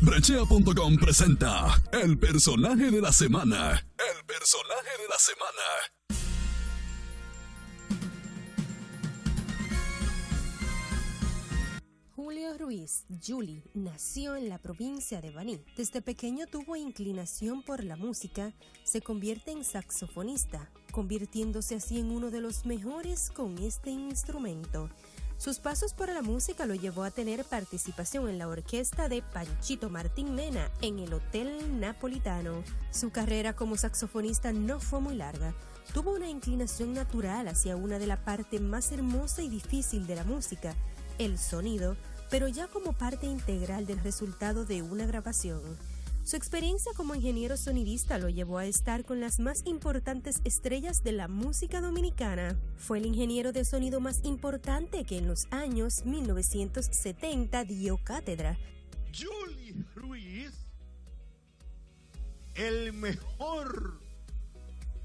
Brechea.com presenta el personaje de la semana. El personaje de la semana. Julio Ruiz, Juli, nació en la provincia de Baní. Desde pequeño tuvo inclinación por la música, se convierte en saxofonista, convirtiéndose así en uno de los mejores con este instrumento. Sus pasos por la música lo llevó a tener participación en la orquesta de Panchito Martín Mena en el Hotel Napolitano. Su carrera como saxofonista no fue muy larga. Tuvo una inclinación natural hacia una de la parte más hermosa y difícil de la música, el sonido, pero ya como parte integral del resultado de una grabación. Su experiencia como ingeniero sonidista lo llevó a estar con las más importantes estrellas de la música dominicana. Fue el ingeniero de sonido más importante que en los años 1970 dio cátedra. Juli Ruiz, el mejor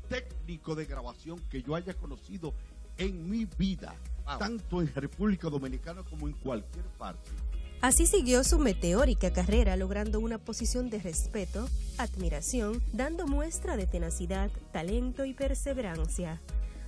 técnico de grabación que yo haya conocido en mi vida, tanto en República Dominicana como en cualquier parte. Así siguió su meteórica carrera, logrando una posición de respeto, admiración, dando muestra de tenacidad, talento y perseverancia.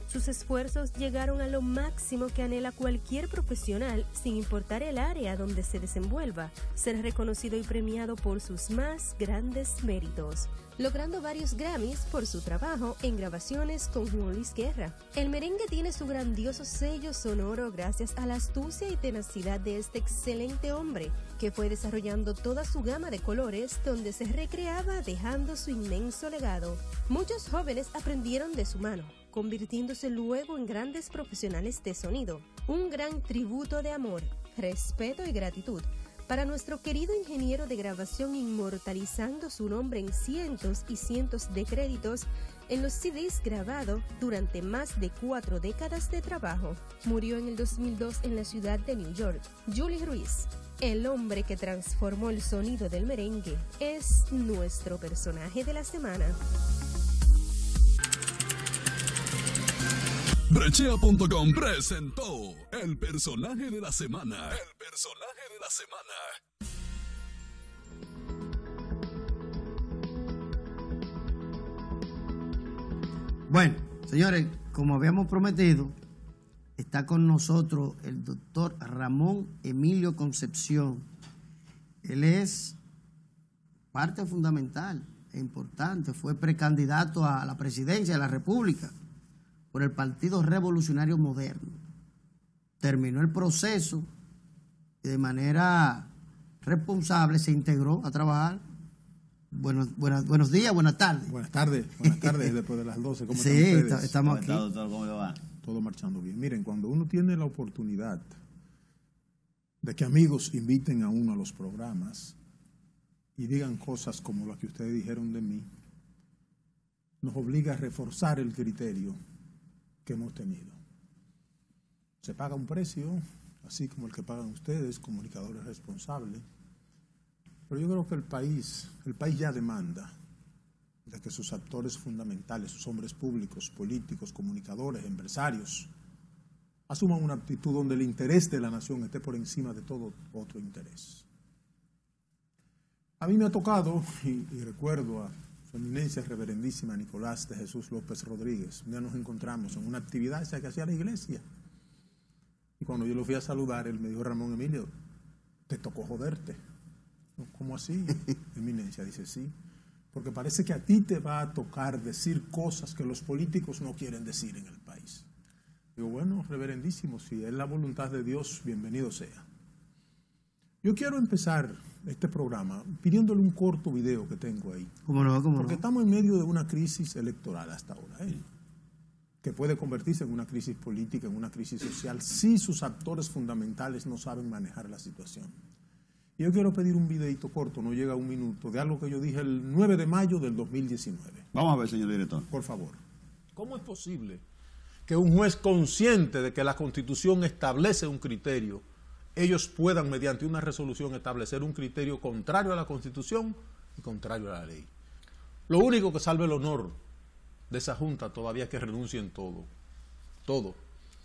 Sus esfuerzos llegaron a lo máximo que anhela cualquier profesional, sin importar el área donde se desenvuelva, ser reconocido y premiado por sus más grandes méritos, logrando varios Grammys por su trabajo en grabaciones con Juan Luis Guerra. El merengue tiene su grandioso sello sonoro gracias a la astucia y tenacidad de este excelente hombre, que fue desarrollando toda su gama de colores donde se recreaba dejando su inmenso legado. Muchos jóvenes aprendieron de su mano, convirtiéndose luego en grandes profesionales de sonido. Un gran tributo de amor, respeto y gratitud para nuestro querido ingeniero de grabación, inmortalizando su nombre en cientos y cientos de créditos en los CDs grabados durante más de 4 décadas de trabajo. Murió en el 2002 en la ciudad de New York. Juli Ruiz, el hombre que transformó el sonido del merengue, es nuestro personaje de la semana. Brechea.com presentó el personaje de la semana. El personaje de la semana. Bueno, señores, como habíamos prometido, está con nosotros el doctor Ramón Emilio Concepción. Él es parte fundamental e importante, fue precandidato a la presidencia de la República por el Partido Revolucionario Moderno. Terminó el proceso y de manera responsable se integró a trabajar. Buenos días, buenas tardes. Buenas tardes, después de las 12. ¿Cómo sí, están ustedes? Estamos aquí. ¿Cómo le va? Todo marchando bien. Miren, cuando uno tiene la oportunidad de que amigos inviten a uno a los programas y digan cosas como las que ustedes dijeron de mí, nos obliga a reforzar el criterio que hemos tenido. Se paga un precio, así como el que pagan ustedes, comunicadores responsables, pero yo creo que el país ya demanda de que sus actores fundamentales, sus hombres públicos, políticos, comunicadores, empresarios, asuman una actitud donde el interés de la nación esté por encima de todo otro interés. A mí me ha tocado, y recuerdo a Su Eminencia Reverendísima Nicolás de Jesús López Rodríguez, un día nos encontramos en una actividad esa que hacía la iglesia, y cuando yo lo fui a saludar, él me dijo: Ramón Emilio, te tocó joderte. ¿Cómo así, Eminencia? Dice: sí, porque parece que a ti te va a tocar decir cosas que los políticos no quieren decir en el país. Digo: bueno, reverendísimo, si es la voluntad de Dios, bienvenido sea. Yo quiero empezar este programa pidiéndole un corto video que tengo ahí. ¿Cómo no? Porque estamos en medio de una crisis electoral hasta ahora, que puede convertirse en una crisis política, en una crisis social, si sus actores fundamentales no saben manejar la situación. Y yo quiero pedir un videito corto, no llega a 1 minuto, de algo que yo dije el 9 de mayo del 2019. Vamos a ver, señor director. Por favor. ¿Cómo es posible que un juez consciente de que la Constitución establece un criterio, ellos puedan mediante una resolución establecer un criterio contrario a la Constitución y contrario a la ley? Lo único que salve el honor de esa Junta todavía es que renuncien todo.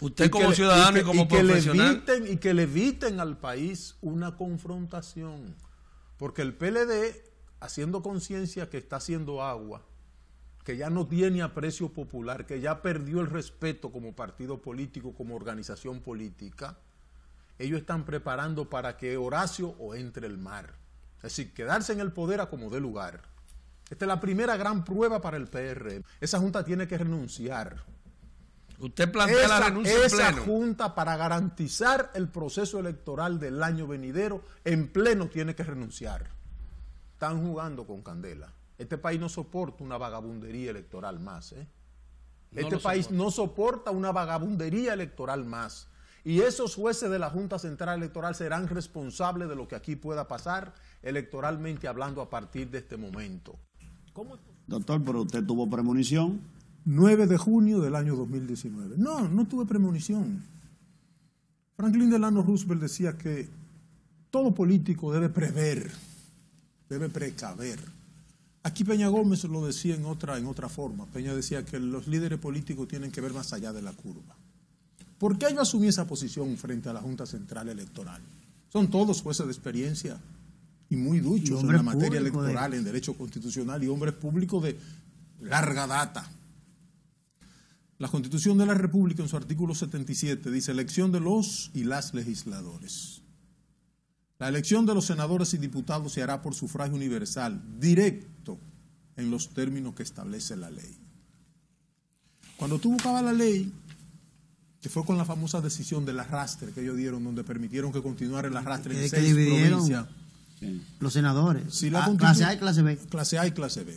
Usted como ciudadano y como profesional. Y que le eviten al país una confrontación. Porque el PLD, haciendo conciencia que está haciendo agua, que ya no tiene aprecio popular, que ya perdió el respeto como partido político, como organización política, ellos están preparando para que Horacio o entre el mar. Es decir, quedarse en el poder a como dé lugar. Esta es la primera gran prueba para el PRM. Esa junta tiene que renunciar. Usted plantea la renuncia en pleno. Esa junta, para garantizar el proceso electoral del año venidero, en pleno tiene que renunciar. Están jugando con candela. Este país no soporta una vagabundería electoral más. Este país no soporta una vagabundería electoral más. Y esos jueces de la Junta Central Electoral serán responsables de lo que aquí pueda pasar electoralmente hablando a partir de este momento. ¿Cómo? Doctor, pero usted tuvo premonición. 9 de junio del año 2019. No tuve premonición. Franklin Delano Roosevelt decía que todo político debe prever, debe precaver. Aquí Peña Gómez lo decía en otra forma. Peña decía que los líderes políticos tienen que ver más allá de la curva. ¿Por qué yo asumí esa posición frente a la Junta Central Electoral? Son todos jueces de experiencia y muy duchos en la materia electoral, en derecho constitucional y hombres públicos de larga data. La Constitución de la República en su artículo 77 dice elección de los y las legisladores. La elección de los senadores y diputados se hará por sufragio universal, directo, en los términos que establece la ley. Cuando tú buscabas la ley, que fue con la famosa decisión del arrastre que ellos dieron, donde permitieron que continuara el arrastre en 6 provincias. Los senadores, si la clase A y clase B. Clase A y clase B.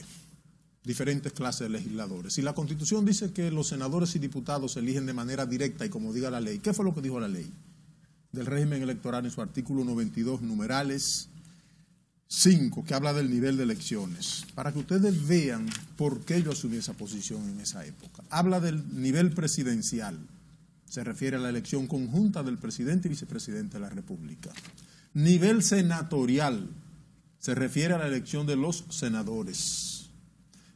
Diferentes clases de legisladores. Si la Constitución dice que los senadores y diputados se eligen de manera directa y como diga la ley, ¿qué fue lo que dijo la ley del régimen electoral en su artículo 92, numerales 5, que habla del nivel de elecciones? Para que ustedes vean por qué yo asumí esa posición en esa época. Habla del nivel presidencial. Se refiere a la elección conjunta del presidente y vicepresidente de la República. Nivel senatorial. Se refiere a la elección de los senadores.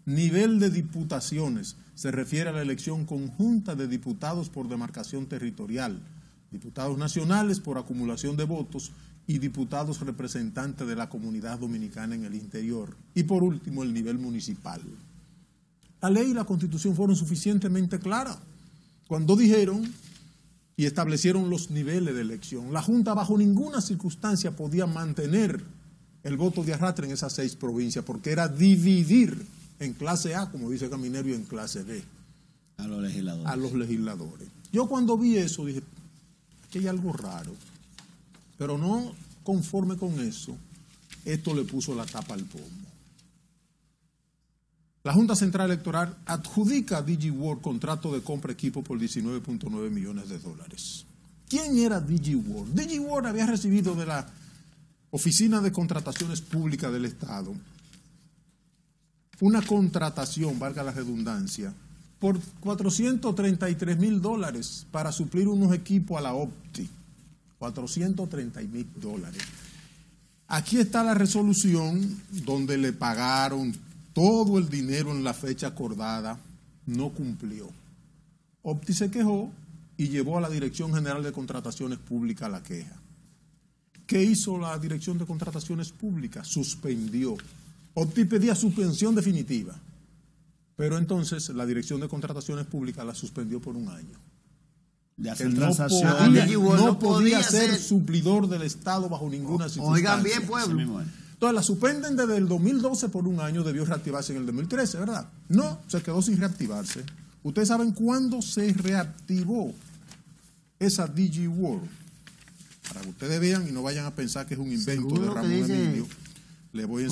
Nivel de diputaciones. Se refiere a la elección conjunta de diputados por demarcación territorial, diputados nacionales por acumulación de votos y diputados representantes de la comunidad dominicana en el interior. Y por último, el nivel municipal. La ley y la Constitución fueron suficientemente claras cuando dijeron y establecieron los niveles de elección. La Junta bajo ninguna circunstancia podía mantener el voto de arrastre en esas 6 provincias, porque era dividir en clase A, como dice Caminero, y en clase B. A los legisladores. A los legisladores. Yo cuando vi eso dije, aquí hay algo raro. Pero no conforme con eso, esto le puso la tapa al pomo. La Junta Central Electoral adjudica a DigiWorld contrato de compra equipo por $19.9 millones. ¿Quién era DigiWorld? DigiWorld había recibido de la Oficina de Contrataciones Públicas del Estado una contratación, valga la redundancia, por $433,000 para suplir unos equipos a la Opti. $430,000. Aquí está la resolución donde le pagaron todo el dinero en la fecha acordada, no cumplió. Opti se quejó y llevó a la Dirección General de Contrataciones Públicas la queja. ¿Qué hizo la Dirección de Contrataciones Públicas? Suspendió. Opti pedía suspensión definitiva, pero entonces la Dirección de Contrataciones Públicas la suspendió por un año. De hacer transacciones. No podía ser suplidor del Estado bajo ninguna circunstancia. Oigan bien, pueblo. Entonces la suspenden desde el 2012 por un año, debió reactivarse en el 2013, ¿verdad? No, se quedó sin reactivarse. ¿Ustedes saben cuándo se reactivó esa DigiWorld? Para que ustedes vean y no vayan a pensar que es un invento de Ramón Emilio. Le voy a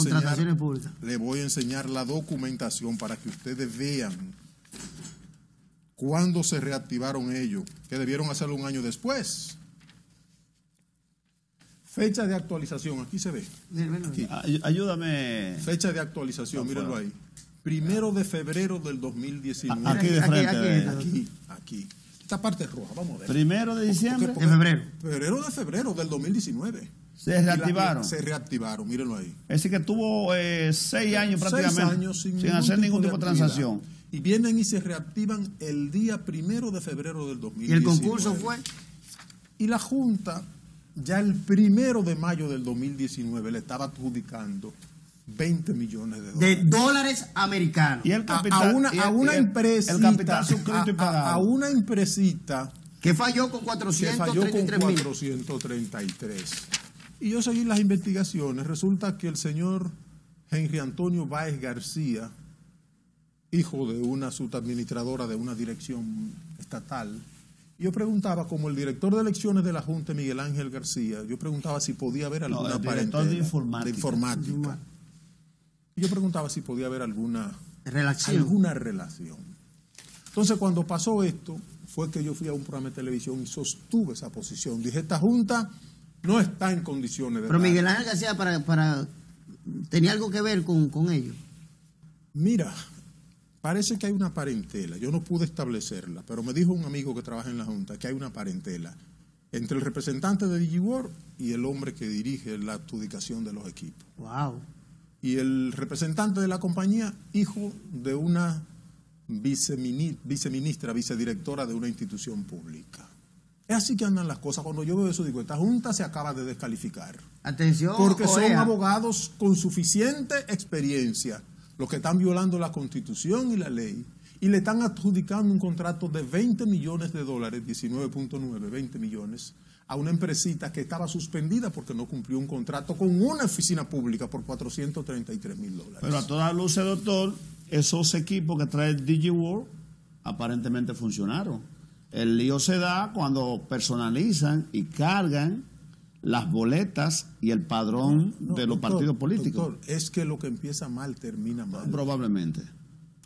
enseñar la documentación para que ustedes vean cuándo se reactivaron ellos, que debieron hacerlo un año después. Fecha de actualización, aquí se ve. Aquí. Ayúdame. Fecha de actualización, mírenlo ahí. 1 de febrero del 2019. Aquí de frente. Aquí. Esta parte es roja, vamos a ver. 1 de diciembre. De febrero. 1 de febrero del 2019. Se reactivaron. Se reactivaron, mírenlo ahí. Es decir, que tuvo 6 años prácticamente 6 años sin hacer ningún tipo de transacción. Y vienen y se reactivan el día 1 de febrero del 2019. ¿Y el concurso fue? Y la Junta ya el 1 de mayo del 2019 le estaba adjudicando 20 millones de dólares. De dólares americanos. Y el capital, a una empresita, el capital suscrito y pagado. a una empresita Que falló con que 433 mil. 433. Y yo seguí las investigaciones. Resulta que el señor Henry Antonio Báez García, hijo de una subadministradora de una dirección estatal, yo preguntaba, como el director de elecciones de la Junta, Miguel Ángel García, yo preguntaba si podía haber alguna el director de informática. Y yo preguntaba si podía haber alguna Relación. relación. Entonces, cuando pasó esto, fue que yo fui a un programa de televisión y sostuve esa posición. Dije, esta Junta no está en condiciones de... Pero dar. Miguel Ángel García tenía algo que ver con ello. Mira, parece que hay una parentela. Yo no pude establecerla, pero me dijo un amigo que trabaja en la Junta que hay una parentela entre el representante de DigiWorld y el hombre que dirige la adjudicación de los equipos. Wow. Y el representante de la compañía, hijo de una vicedirectora de una institución pública. Es así que andan las cosas. Cuando yo veo eso, digo, esta Junta se acaba de descalificar. Atención. Porque son OEA. abogados con suficiente experiencia, los que están violando la Constitución y la ley, y le están adjudicando un contrato de 20 millones de dólares, 19.9, 20 millones, a una empresita que estaba suspendida porque no cumplió un contrato con una oficina pública por 433 mil dólares. Pero a todas luces, doctor, esos equipos que trae DigiWorld aparentemente funcionaron. El lío se da cuando personalizan y cargan las boletas y el padrón de los partidos políticos. Doctor, es que lo que empieza mal termina mal. Probablemente.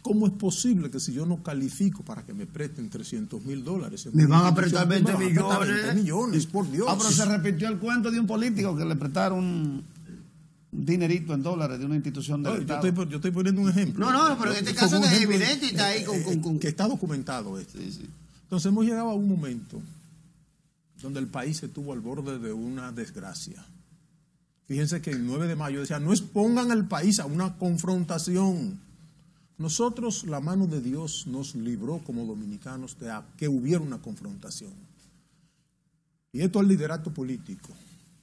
¿Cómo es posible que si yo no califico para que me presten 300 mil dólares? Me van a prestar 20 millones. 20 millones, por Dios. Ah, pero se repitió el cuento de un político que le prestaron un dinerito en dólares de una institución del Estado. Yo estoy poniendo un ejemplo. No, pero en este caso es evidente y está ahí con... Que está documentado esto. Sí, sí. Entonces hemos llegado a un momento donde el país estuvo al borde de una desgracia. Fíjense que el 9 de mayo decía, no expongan al país a una confrontación. Nosotros, la mano de Dios nos libró como dominicanos de que hubiera una confrontación. Y esto es el liderato político,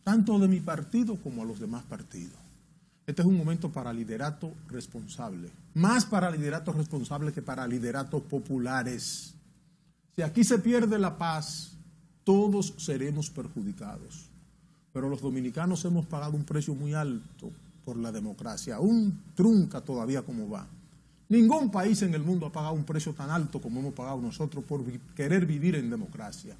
tanto de mi partido como a los demás partidos. Este es un momento para liderato responsable, más para liderato responsable que para lideratos populares. Si aquí se pierde la paz, todos seremos perjudicados. Pero los dominicanos hemos pagado un precio muy alto por la democracia, aún trunca todavía como va. Ningún país en el mundo ha pagado un precio tan alto como hemos pagado nosotros por querer vivir en democracia.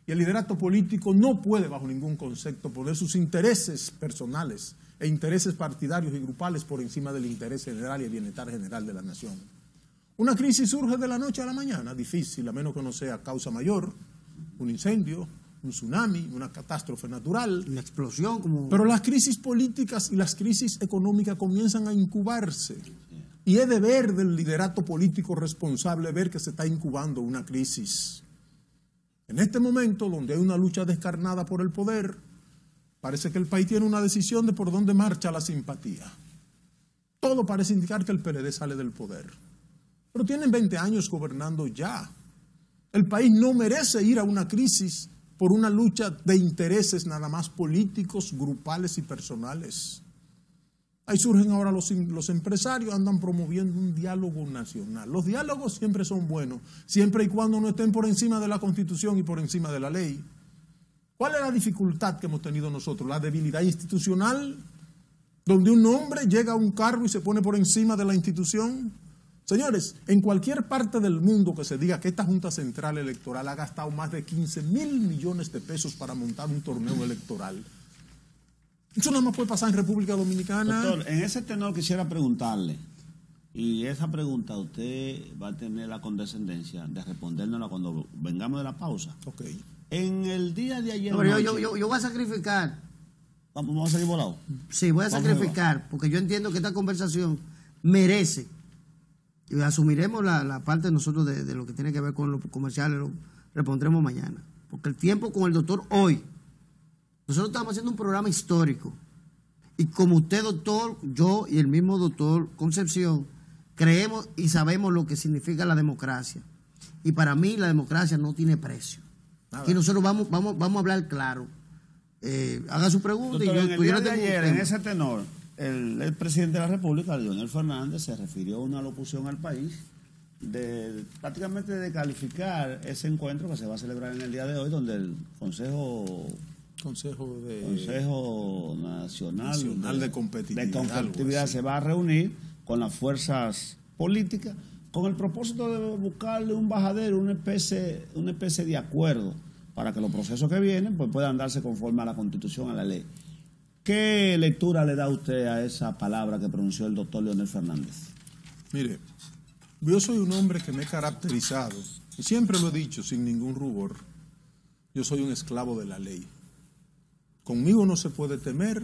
Y el liderato político no puede, bajo ningún concepto, poner sus intereses personales e intereses partidarios y grupales por encima del interés general y el bienestar general de la nación. Una crisis surge de la noche a la mañana, difícil, a menos que no sea causa mayor, un incendio, un tsunami, una catástrofe natural. Una explosión como... Pero las crisis políticas y las crisis económicas comienzan a incubarse. Y es deber del liderato político responsable ver que se está incubando una crisis. En este momento, donde hay una lucha descarnada por el poder, parece que el país tiene una decisión de por dónde marcha la simpatía. Todo parece indicar que el PLD sale del poder. Pero tienen 20 años gobernando ya. El país no merece ir a una crisis por una lucha de intereses nada más políticos, grupales y personales. Ahí surgen ahora los empresarios, andan promoviendo un diálogo nacional. Los diálogos siempre son buenos, siempre y cuando no estén por encima de la Constitución y por encima de la ley. ¿Cuál es la dificultad que hemos tenido nosotros? La debilidad institucional, donde un hombre llega a un cargo y se pone por encima de la institución. Señores, en cualquier parte del mundo que se diga que esta Junta Central Electoral ha gastado más de 15.000 millones de pesos para montar un torneo electoral. Eso nada más puede pasar en República Dominicana. Doctor, en ese tenor quisiera preguntarle, y esa pregunta usted va a tener la condescendencia de respondérnosla cuando vengamos de la pausa. Ok. En el día de ayer... No, pero yo voy a sacrificar. ¿Vamos a salir volados? Sí, voy a sacrificar, porque yo entiendo que esta conversación merece, y asumiremos la parte de nosotros de lo que tiene que ver con los comerciales, lo repondremos mañana. Porque el tiempo con el doctor hoy, nosotros estamos haciendo un programa histórico. Y como usted, doctor, yo y el mismo doctor Concepción, creemos y sabemos lo que significa la democracia. Y para mí la democracia no tiene precio. Aquí nosotros vamos a hablar claro. haga su pregunta. Doctor, y yo, en el día de tengo un ayer, tema. en ese tenor, el presidente de la República, Leonel Fernández, se refirió a una locución al país prácticamente de calificar ese encuentro que se va a celebrar en el día de hoy, donde el Consejo Nacional de Competitividad se va a reunir con las fuerzas políticas con el propósito de buscarle un bajadero, una especie de acuerdo para que los procesos que vienen pues puedan darse conforme a la Constitución, a la ley. ¿Qué lectura le da usted a esa palabra que pronunció el doctor Leonel Fernández? Mire, yo soy un hombre que me he caracterizado, y siempre lo he dicho sin ningún rubor, yo soy un esclavo de la ley. Conmigo no se puede temer,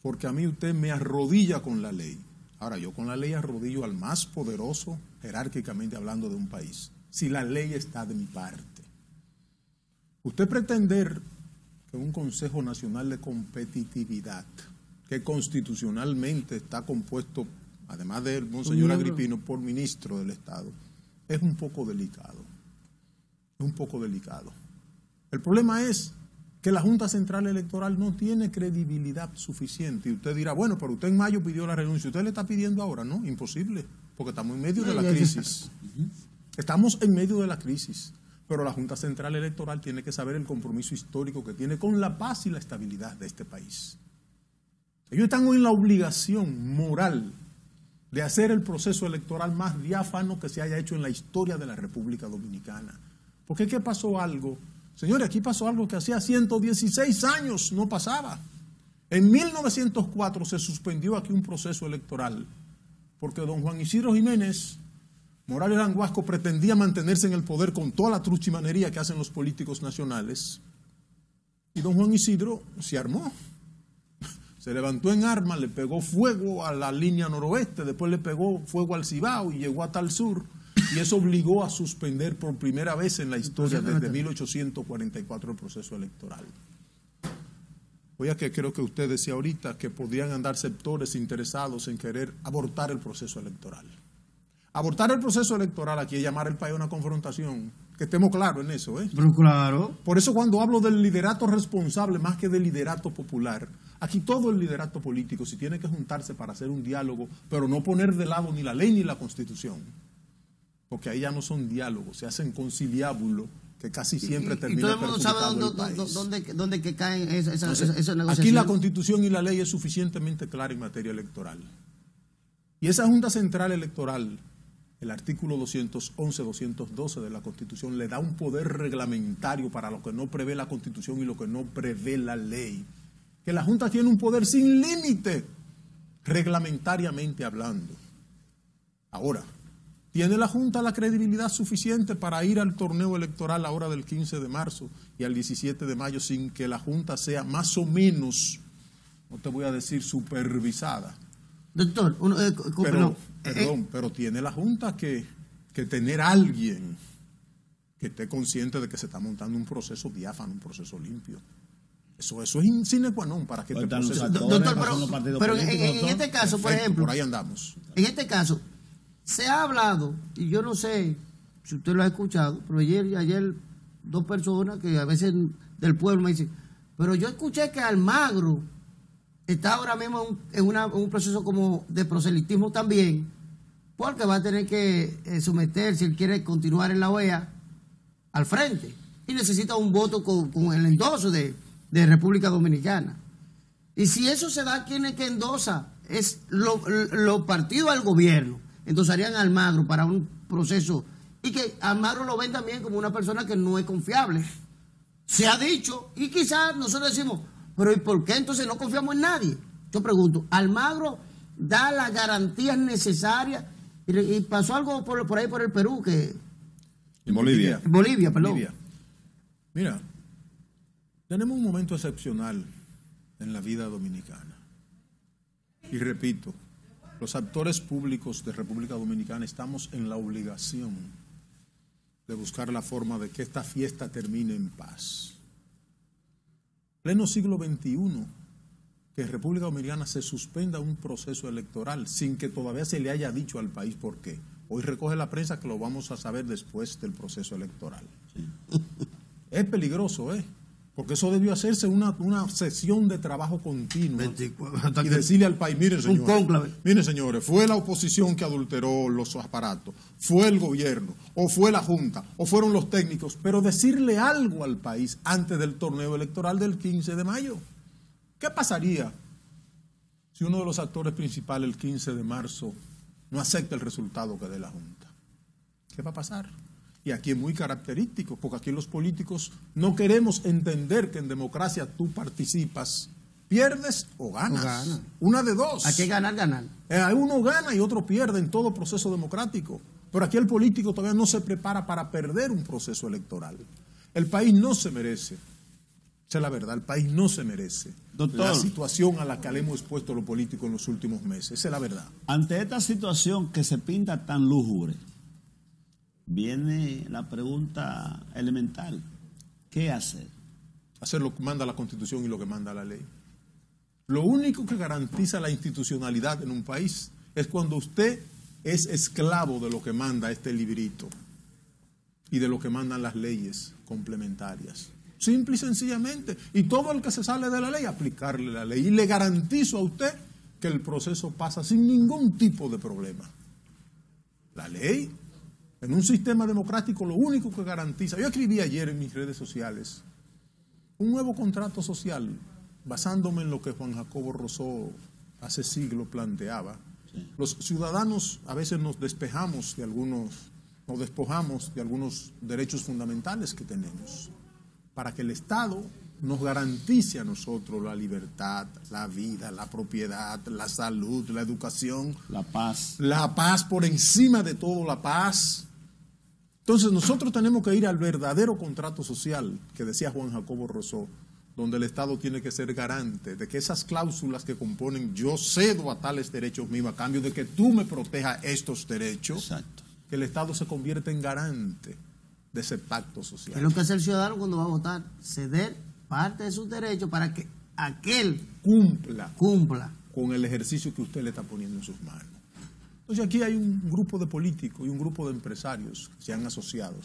porque a mí usted me arrodilla con la ley. Ahora, yo con la ley arrodillo al más poderoso, jerárquicamente hablando, de un país, si la ley está de mi parte. Usted pretender que un Consejo Nacional de Competitividad, que constitucionalmente está compuesto, además de Monseñor Agripino, por ministro del Estado, es un poco delicado. Es un poco delicado. El problema es que la Junta Central Electoral no tiene credibilidad suficiente. Y usted dirá, bueno, pero usted en mayo pidió la renuncia. ¿Usted le está pidiendo ahora? No, imposible, porque estamos en medio de la crisis. Estamos en medio de la crisis. Pero la Junta Central Electoral tiene que saber el compromiso histórico que tiene con la paz y la estabilidad de este país. Ellos están en la obligación moral de hacer el proceso electoral más diáfano que se haya hecho en la historia de la República Dominicana. Porque ¿qué pasó algo? Señores, aquí pasó algo que hacía 116 años no pasaba. En 1904 se suspendió aquí un proceso electoral porque don Juan Isidro Jiménez Morales Languasco pretendía mantenerse en el poder con toda la truchimanería que hacen los políticos nacionales. Y don Juan Isidro se armó. Se levantó en armas, le pegó fuego a la línea noroeste, después le pegó fuego al Cibao y llegó hasta el sur. Y eso obligó a suspender por primera vez en la historia desde 1844 el proceso electoral. Oiga, que creo que usted decía ahorita que podrían andar sectores interesados en querer abortar el proceso electoral. Abortar el proceso electoral aquí es llamar al país a una confrontación. Que estemos claros en eso, ¿eh? Pero claro. Por eso cuando hablo del liderato responsable más que del liderato popular, aquí todo el liderato político si tiene que juntarse para hacer un diálogo, pero no poner de lado ni la ley ni la Constitución. Porque ahí ya no son diálogos, se hacen conciliábulos que casi siempre terminan perjudicando el país. Y todo el mundo sabe dónde que caen esas negociaciones. Aquí la Constitución y la ley es suficientemente clara en materia electoral. Y esa Junta Central Electoral, el artículo 211, 212 de la Constitución, le da un poder reglamentario para lo que no prevé la Constitución y lo que no prevé la ley. Que la Junta tiene un poder sin límite, reglamentariamente hablando. Ahora, ¿tiene la Junta la credibilidad suficiente para ir al torneo electoral ahora del 15 de marzo y al 17 de mayo sin que la Junta sea más o menos, no te voy a decir supervisada? Doctor, pero tiene la Junta que tener a alguien que esté consciente de que se está montando un proceso diáfano, un proceso limpio. Eso es sine qua non para que este proceso... Doctor, pero en este caso, por ejemplo... Por ahí andamos. En este caso, se ha hablado, y yo no sé si usted lo ha escuchado, pero ayer dos personas que a veces del pueblo me dicen, pero yo escuché que Almagro está ahora mismo en un proceso como de proselitismo también, porque va a tener que someterse, si él quiere continuar en la OEA, al frente, y necesita un voto con el endoso de República Dominicana. Y si eso se da, ¿quién es que endosa? Es los partidos al gobierno. Endosarían a Almagro para un proceso, y que Almagro lo ven también como una persona que no es confiable. Se ha dicho, y quizás nosotros decimos, pero ¿y por qué entonces no confiamos en nadie? Yo pregunto, ¿Almagro da las garantías necesarias? Y pasó algo por ahí por el Perú que... En Bolivia. En Bolivia, perdón. Bolivia. Mira, tenemos un momento excepcional en la vida dominicana. Y repito, los actores públicos de República Dominicana estamos en la obligación de buscar la forma de que esta fiesta termine en paz. Pleno siglo XXI, que en República Dominicana se suspenda un proceso electoral sin que todavía se le haya dicho al país por qué. Hoy recoge la prensa que lo vamos a saber después del proceso electoral. Sí. Es peligroso, ¿eh? Porque eso debió hacerse una sesión de trabajo continuo 24, y decirle al país, miren un cónclave. miren señores, fue la oposición que adulteró los aparatos, fue el gobierno, o fue la Junta, o fueron los técnicos, pero decirle algo al país antes del torneo electoral del 15 de mayo. ¿Qué pasaría si uno de los actores principales el 15 de marzo no acepta el resultado que dé la Junta? ¿Qué va a pasar? Y aquí es muy característico, porque aquí los políticos no queremos entender que en democracia tú participas, pierdes o ganas. Una de dos. Hay que ganar. Uno gana y otro pierde en todo proceso democrático. Pero aquí el político todavía no se prepara para perder un proceso electoral. El país no se merece, esa es la verdad, el país no se merece la situación a la que le hemos expuesto los políticos en los últimos meses. Esa es la verdad. Ante esta situación que se pinta tan lúgubre, viene la pregunta elemental: ¿qué hacer? Hacer lo que manda la Constitución y lo que manda la ley. Lo único que garantiza la institucionalidad en un país es cuando usted es esclavo de lo que manda este librito y de lo que mandan las leyes complementarias. Simple y sencillamente. Y todo el que se sale de la ley, aplicarle la ley. Y le garantizo a usted que el proceso pasa sin ningún tipo de problema. La ley, en un sistema democrático, lo único que garantiza... Yo escribí ayer en mis redes sociales un nuevo contrato social, basándome en lo que Juan Jacobo Rousseau hace siglos planteaba. Sí. Los ciudadanos a veces nos despojamos de algunos derechos fundamentales que tenemos, para que el Estado nos garantice a nosotros la libertad, la vida, la propiedad, la salud, la educación, la paz. La paz por encima de todo, la paz. Entonces nosotros tenemos que ir al verdadero contrato social que decía Juan Jacobo Rousseau, donde el Estado tiene que ser garante de que esas cláusulas que componen yo cedo a tales derechos míos a cambio de que tú me protejas estos derechos. Exacto. Que el Estado se convierta en garante de ese pacto social. Es lo que hace el ciudadano cuando va a votar, ceder parte de sus derechos para que aquel cumpla con el ejercicio que usted le está poniendo en sus manos. Entonces aquí hay un grupo de políticos y un grupo de empresarios que se han asociado.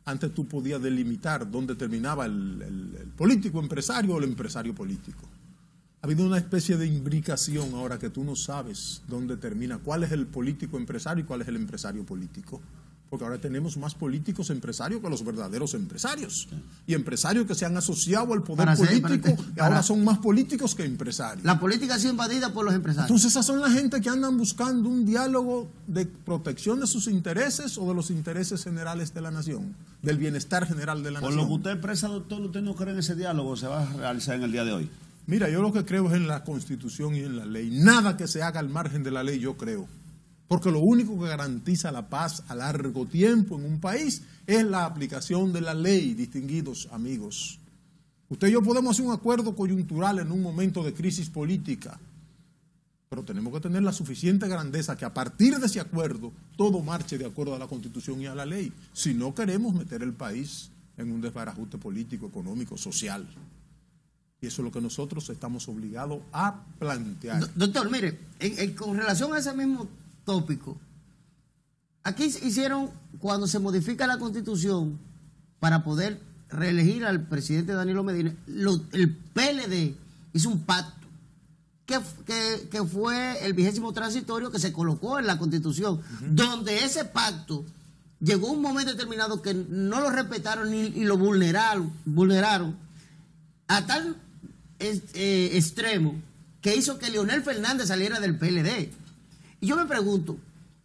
Antes tú podías delimitar dónde terminaba el político empresario o el empresario político. Ha habido una especie de imbricación ahora que tú no sabes dónde termina, cuál es el político empresario y cuál es el empresario político. Porque ahora tenemos más políticos empresarios que los verdaderos empresarios. Sí. Y empresarios que se han asociado al poder político y ahora son más políticos que empresarios. La política ha sido invadida por los empresarios. Entonces esas son la gente que andan buscando un diálogo de protección de sus intereses o de los intereses generales de la nación, del bienestar general de la nación. Por lo que usted expresa, doctor, ¿usted no cree en ese diálogo? ¿Se va a realizar en el día de hoy? Mira, yo lo que creo es en la Constitución y en la ley. Nada que se haga al margen de la ley yo creo. Porque lo único que garantiza la paz a largo tiempo en un país es la aplicación de la ley, distinguidos amigos. Usted y yo podemos hacer un acuerdo coyuntural en un momento de crisis política, pero tenemos que tener la suficiente grandeza que a partir de ese acuerdo todo marche de acuerdo a la Constitución y a la ley. Si no queremos meter el país en un desbarajuste político, económico, social. Y eso es lo que nosotros estamos obligados a plantear. Doctor, mire, con relación a ese mismo tópico, aquí hicieron, cuando se modifica la Constitución para poder reelegir al presidente Danilo Medina, el PLD hizo un pacto que fue el 20º transitorio que se colocó en la Constitución, donde ese pacto llegó un momento determinado que no lo respetaron y lo vulneraron a tal extremo que hizo que Leonel Fernández saliera del PLD. Y yo me pregunto,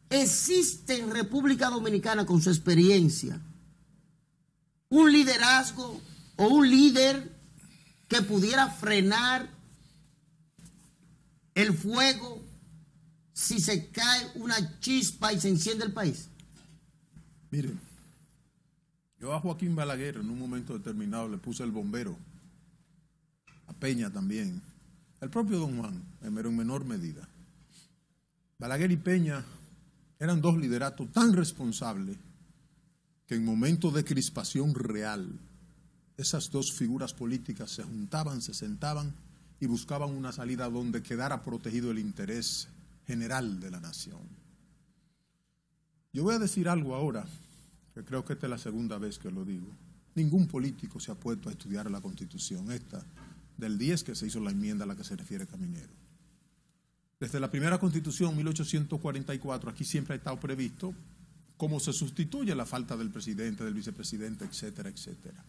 ¿existe en República Dominicana, con su experiencia, un liderazgo o un líder que pudiera frenar el fuego si se cae una chispa y se enciende el país? Miren, yo a Joaquín Balaguer en un momento determinado le puse el bombero, a Peña también, el propio Don Juan, en menor medida. Balaguer y Peña eran dos lideratos tan responsables que en momentos de crispación real, esas dos figuras políticas se juntaban, se sentaban y buscaban una salida donde quedara protegido el interés general de la nación. Yo voy a decir algo ahora, que creo que esta es la segunda vez que lo digo. Ningún político se ha puesto a estudiar la Constitución esta del 10 que se hizo la enmienda a la que se refiere Caminero. Desde la primera Constitución, 1844, aquí siempre ha estado previsto cómo se sustituye la falta del presidente, del vicepresidente, etcétera, etcétera.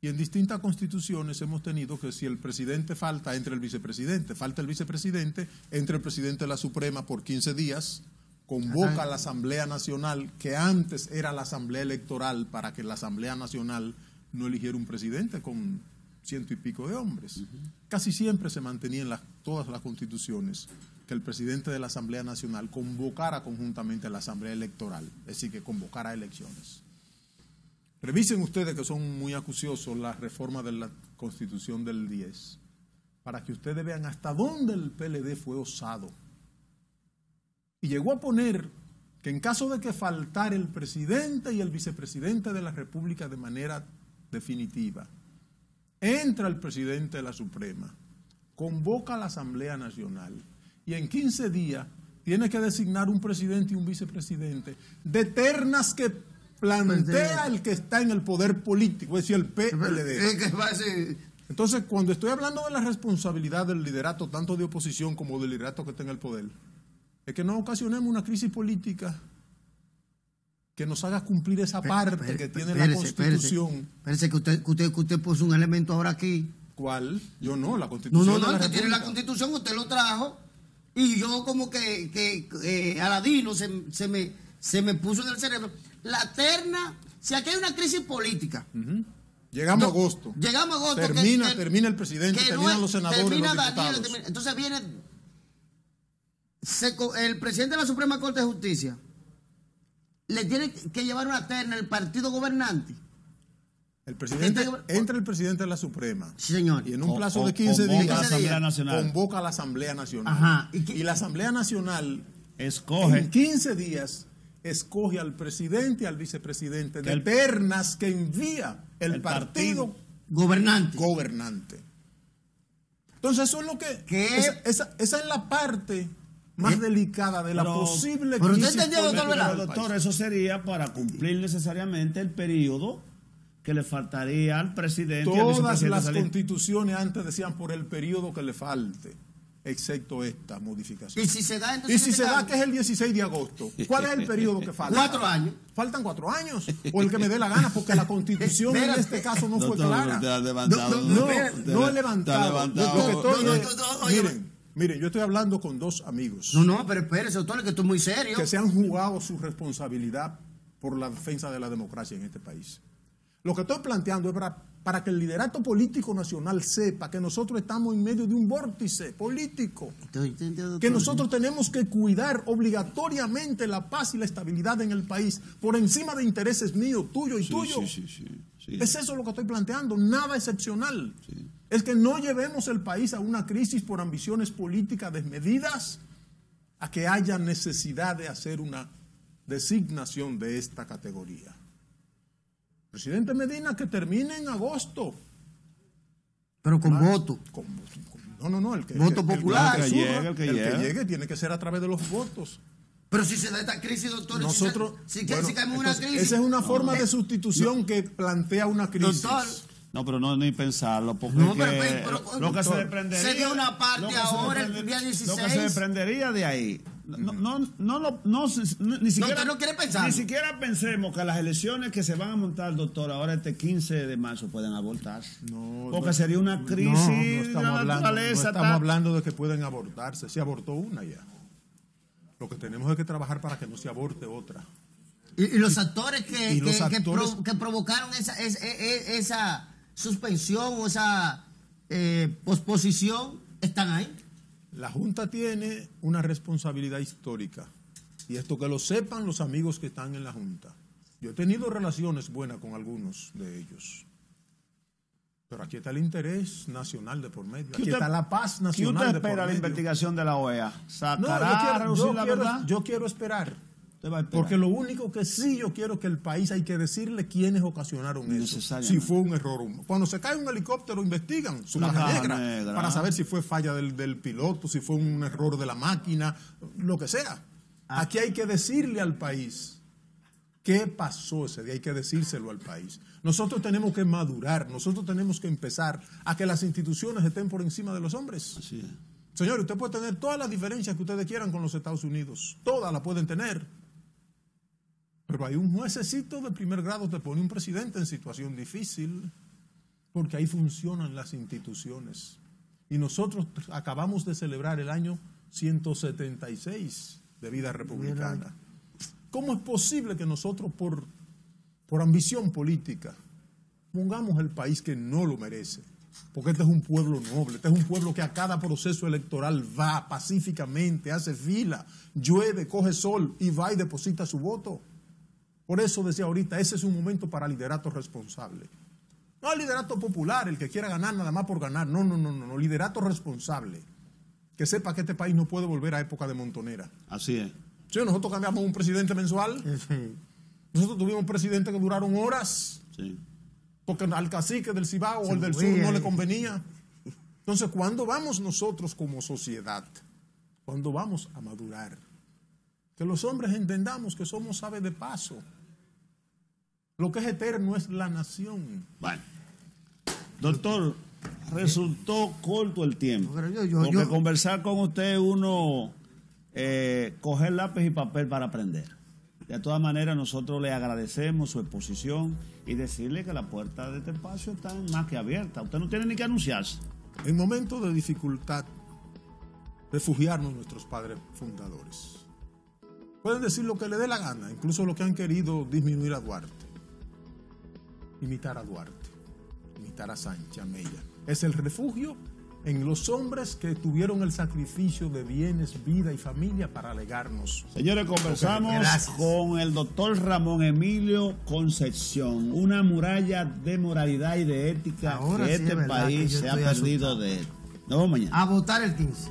Y en distintas constituciones hemos tenido que si el presidente falta, entre el vicepresidente, falta el vicepresidente, entre el presidente de la Suprema por 15 días, convoca a la Asamblea Nacional, que antes era la Asamblea Electoral, para que la Asamblea Nacional no eligiera un presidente con 100 y pico de hombres. Casi siempre se mantenía en todas las constituciones que el presidente de la Asamblea Nacional convocara conjuntamente a la Asamblea Electoral, es decir, que convocara elecciones. Revisen ustedes, que son muy acuciosos, la reforma de la Constitución del 10, para que ustedes vean hasta dónde el PLD fue osado. Y llegó a poner que en caso de que faltara el presidente y el vicepresidente de la República de manera definitiva, entra el presidente de la Suprema, convoca a la Asamblea Nacional y en 15 días tiene que designar un presidente y un vicepresidente de ternas que plantea el que está en el poder político, es decir, el PLD. Entonces, cuando estoy hablando de la responsabilidad del liderato, tanto de oposición como del liderato que está en el poder, es que no ocasionemos una crisis política que nos haga cumplir esa parte que tiene la Constitución. Parece que usted puso un elemento ahora aquí. ¿Cuál? Yo no, la Constitución. No, el que tiene la Constitución, usted lo trajo y yo como que Aladino se me puso en el cerebro. La terna, si aquí hay una crisis política. Llegamos a agosto. Termina el presidente, terminan los senadores, termina los diputados. Daniel, entonces viene el presidente de la Suprema Corte de Justicia, le tiene que llevar una terna el partido gobernante. El presidente, entra el presidente de la Suprema. Sí, señor. Y en un plazo de 15 días convoca a la Asamblea Nacional. Ajá. Y la Asamblea Nacional escoge en 15 días escoge al presidente y al vicepresidente de ternas que envía el partido gobernante. Entonces eso es lo que esa es la parte más delicada de la posible crisis. Pero, doctor, eso sería para cumplir necesariamente el periodo que le faltaría al presidente. Todas las constituciones antes decían por el periodo que le falte, excepto esta modificación. ¿Y si se da, entonces? ¿Y si se da que es el 16 de agosto? ¿Cuál es el periodo que falta? 4 años. Faltan 4 años. O el que me dé la gana, porque la Constitución en este caso no fue clara. No he levantado. Miren, yo estoy hablando con 2 amigos. No, pero espérese, doctor, que esto es muy serio. Que se han jugado su responsabilidad por la defensa de la democracia en este país. Lo que estoy planteando es para que el liderato político nacional sepa que nosotros estamos en medio de un vórtice político, que nosotros tenemos que cuidar obligatoriamente la paz y la estabilidad en el país por encima de intereses míos, tuyos y tuyos. Sí. Es eso lo que estoy planteando, nada excepcional. Sí. Es que no llevemos el país a una crisis por ambiciones políticas desmedidas, a que haya necesidad de hacer una designación de esta categoría. Presidente Medina, que termine en agosto. Pero con voto. No. Voto popular. El que llegue tiene que ser a través de los votos. Pero si se da esta crisis, doctor, si caemos en una crisis. Esa es una forma de sustitución que plantea una crisis. Doctor. No, pero no ni pensarlo, porque lo que se desprendería. Se dio una parte ahora el día 16. Lo que se desprendería de ahí. Ni siquiera, no quiere pensar. Ni siquiera pensemos que las elecciones que se van a montar, doctor, ahora este 15 de marzo pueden abortarse. Porque sería una crisis de la naturaleza. No estamos hablando de que pueden abortarse. Se abortó una ya. Lo que tenemos es que trabajar para que no se aborte otra. Y los actores que provocaron esa suspensión o esa posposición están ahí. La Junta tiene una responsabilidad histórica, y esto que lo sepan los amigos que están en la Junta. Yo he tenido relaciones buenas con algunos de ellos, pero aquí está el interés nacional de por medio, aquí está la paz nacional de por medio. ¿Qué usted espera la investigación de la OEA? ¿Sacará a reducir la verdad? Yo quiero esperar. Porque lo único que sí yo quiero es que el país hay que decirle quiénes ocasionaron eso. Si fue un error. Cuando se cae un helicóptero, investigan su caja negra para saber si fue falla del piloto, si fue un error de la máquina, lo que sea. Aquí hay que decirle al país ¿Qué pasó ese día? Hay que decírselo al país. Nosotros tenemos que madurar, nosotros tenemos que empezar a que las instituciones estén por encima de los hombres. Así es. Señor, usted puede tener todas las diferencias que ustedes quieran con los Estados Unidos, todas las pueden tener, pero hay un juececito de primer grado que pone un presidente en situación difícil, porque ahí funcionan las instituciones. Y nosotros acabamos de celebrar el año 176 de vida republicana. ¿Cómo es posible que nosotros por ambición política pongamos el país que no lo merece? Porque este es un pueblo noble, este es un pueblo que a cada proceso electoral va pacíficamente, hace fila, llueve, coge sol y va y deposita su voto. Por eso decía ahorita, ese es un momento para liderato responsable. No liderato popular, el que quiera ganar nada más por ganar. No, liderato responsable. Que sepa que este país no puede volver a época de montonera. Así es. Sí, nosotros cambiamos un presidente mensual. Sí. Nosotros tuvimos presidentes que duraron horas. Sí. Porque al cacique del Cibao o el del sur no le convenía. Entonces, ¿cuándo vamos nosotros como sociedad? ¿Cuándo vamos a madurar? Que los hombres entendamos que somos aves de paso. Lo que es eterno es la nación. Bueno, doctor, resultó corto el tiempo. Pero porque conversar con usted uno coger lápiz y papel para aprender. De todas maneras, nosotros le agradecemos su exposición y decirle que la puerta de este espacio está más que abierta. Usted no tiene ni que anunciarse. En momentos de dificultad, refugiarnos nuestros padres fundadores. Pueden decir lo que le dé la gana, incluso los que han querido disminuir a Duarte. Imitar a Duarte, imitar a Sánchez, a Mella. Es el refugio en los hombres que tuvieron el sacrificio de bienes, vida y familia para legarnos. Señores, conversamos con el doctor Ramón Emilio Concepción, una muralla de moralidad y de ética. Ahora que sí, este país se ha perdido de él. Nos vemos mañana. A votar el 15.